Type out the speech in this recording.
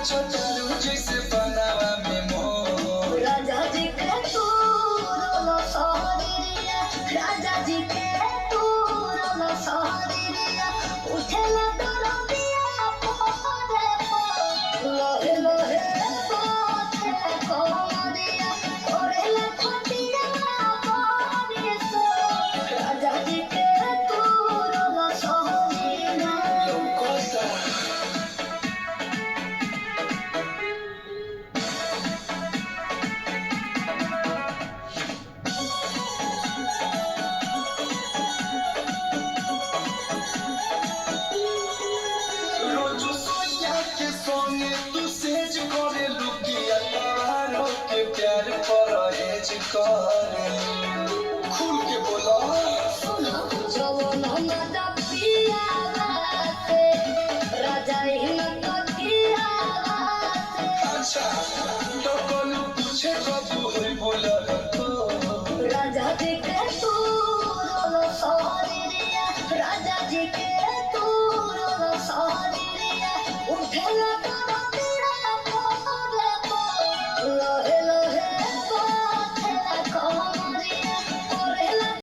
छोटा जैसे बनावा में मोर। राजा जी के तू रोलो सहरिया, राजा जी के तू रोलो सहरिया, उठेला दरदिया पोरे पोर, लोहे लोहे पोछे कोमरिया, कोरेला खटिया पोरे सो। राजा जी के तू रोलो सहरिया। Locosa. रोज सोया के सोने तू सेज करे लुकिया तारो के प्यार पर हेज करे। खुल के बोला सुनो जवन मदा पिया बाते, राजा हिम्मत किया बाते। अच्छा तो कोलू पूछे कबू होई बोला तो। राजा जी के तू रोलो सहरिया, राजा जी के तू रोलो सहरिया, उठेला